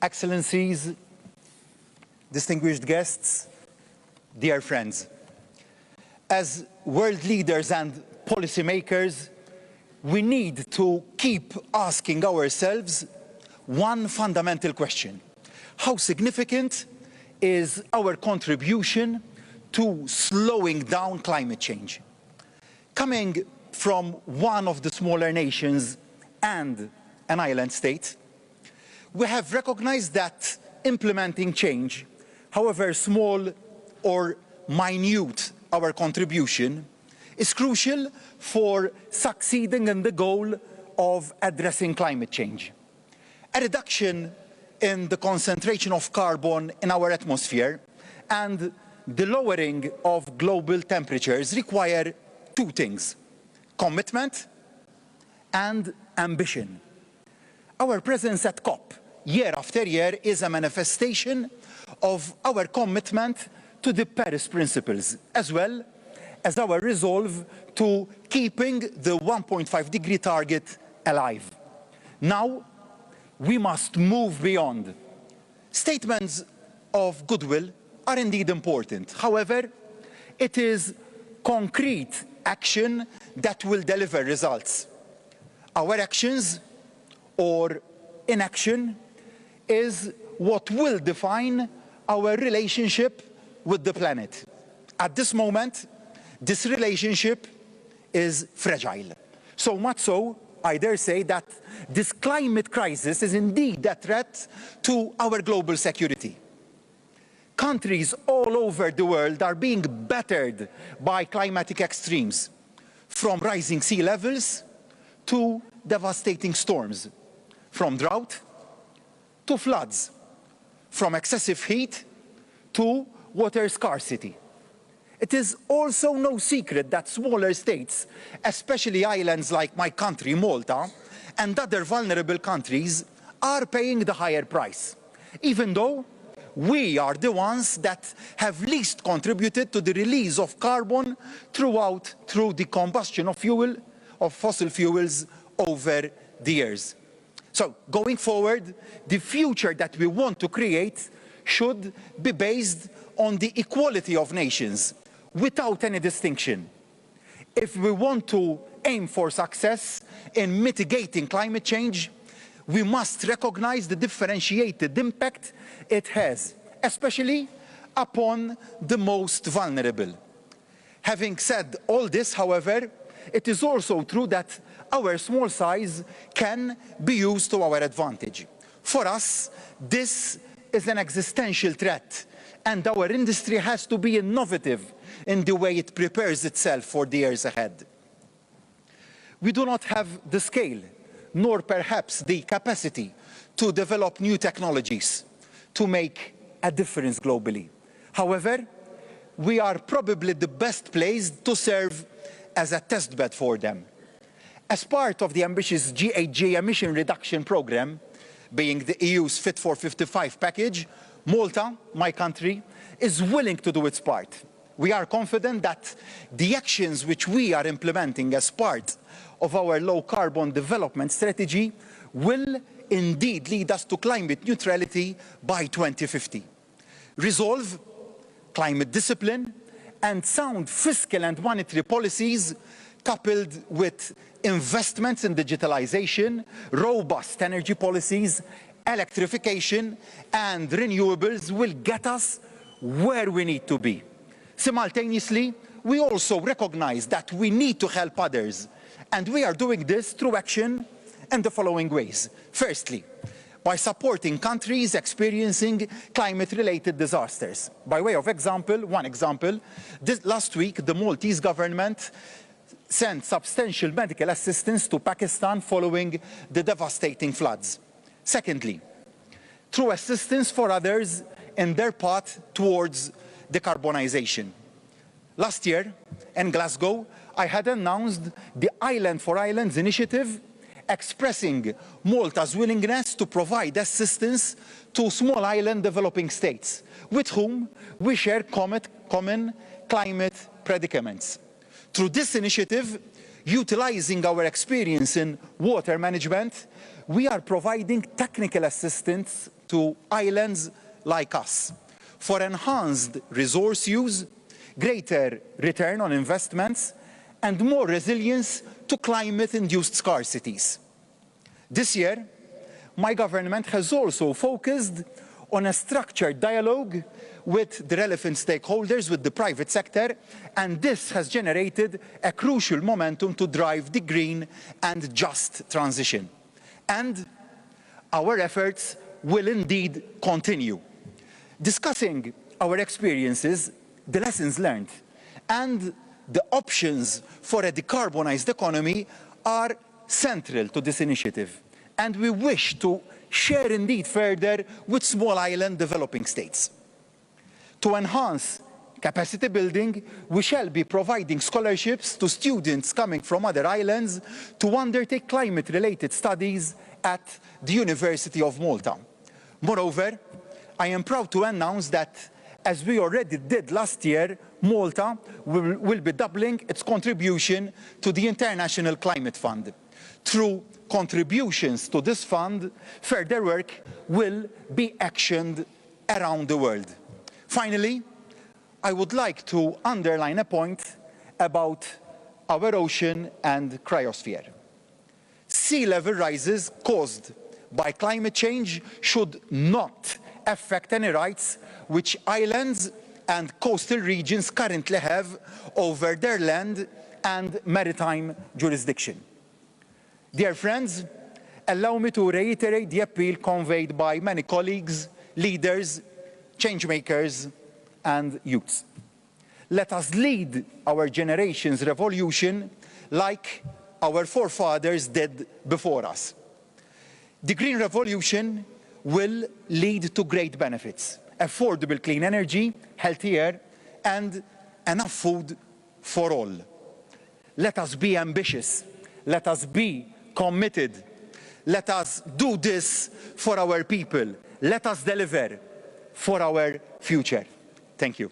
Excellencies, distinguished guests, dear friends. As world leaders and policymakers, we need to keep asking ourselves one fundamental question. How significant is our contribution to slowing down climate change? Coming from one of the smaller nations and an island state, we have recognized that implementing change, however small or minute our contribution, is crucial for succeeding in the goal of addressing climate change. A reduction in the concentration of carbon in our atmosphere and the lowering of global temperatures require two things: commitment and ambition. Our presence at COP year after year is a manifestation of our commitment to the Paris Principles, as well as our resolve to keeping the 1.5-degree target alive. Now, we must move beyond. Statements of goodwill are indeed important. However, it is concrete action that will deliver results. Our actions or inaction is what will define our relationship with the planet. At this moment, this relationship is fragile. So much so, I dare say, that this climate crisis is indeed a threat to our global security. Countries all over the world are being battered by climatic extremes, from rising sea levels to devastating storms, from drought to floods, from excessive heat to water scarcity. It is also no secret that smaller states, especially islands like my country, Malta, and other vulnerable countries, are paying the higher price, even though we are the ones that have least contributed to the release of carbon through the combustion of fossil fuels over the years. So, going forward, the future that we want to create should be based on the equality of nations, without any distinction. If we want to aim for success in mitigating climate change, we must recognize the differentiated impact it has, especially upon the most vulnerable. Having said all this, however, it is also true that our small size can be used to our advantage. For us, this is an existential threat, and our industry has to be innovative in the way it prepares itself for the years ahead. We do not have the scale, nor perhaps the capacity to develop new technologies to make a difference globally. However, we are probably the best placed to serve as a testbed for them. As part of the ambitious GHG emission reduction programme, being the EU's Fit for 55 package, Malta, my country, is willing to do its part. We are confident that the actions which we are implementing as part of our low-carbon development strategy will indeed lead us to climate neutrality by 2050. Resolve, climate discipline, and sound fiscal and monetary policies, coupled with investments in digitalization, robust energy policies, electrification, and renewables will get us where we need to be. Simultaneously, we also recognize that we need to help others, and we are doing this through action in the following ways. Firstly, by supporting countries experiencing climate-related disasters. By way of example, last week the Maltese government sent substantial medical assistance to Pakistan following the devastating floods. Secondly, through assistance for others in their path towards decarbonization. Last year, in Glasgow, I had announced the Island for Islands initiative, expressing Malta's willingness to provide assistance to small island developing states, with whom we share common climate predicaments. Through this initiative, utilizing our experience in water management, we are providing technical assistance to islands like us for enhanced resource use, greater return on investments, and more resilience to climate-induced scarcities. This year, my government has also focused on a structured dialogue with the relevant stakeholders, with the private sector, and this has generated a crucial momentum to drive the green and just transition. And our efforts will indeed continue. Discussing our experiences, the lessons learned, and the options for a decarbonized economy are central to this initiative. And we wish to share indeed further with small island developing states. To enhance capacity building, we shall be providing scholarships to students coming from other islands to undertake climate-related studies at the University of Malta. Moreover, I am proud to announce that, as we already did last year, Malta will be doubling its contribution to the International Climate Fund. Through contributions to this fund, further work will be actioned around the world. Finally, I would like to underline a point about our ocean and cryosphere. Sea level rises caused by climate change should not affect any rights which islands and coastal regions currently have over their land and maritime jurisdiction. Dear friends, allow me to reiterate the appeal conveyed by many colleagues, leaders, changemakers, and youths. Let us lead our generation's revolution like our forefathers did before us. The Green Revolution will lead to great benefits: affordable clean energy, healthy air, and enough food for all. Let us be ambitious. Let us be committed. Let us do this for our people. Let us deliver for our future. Thank you.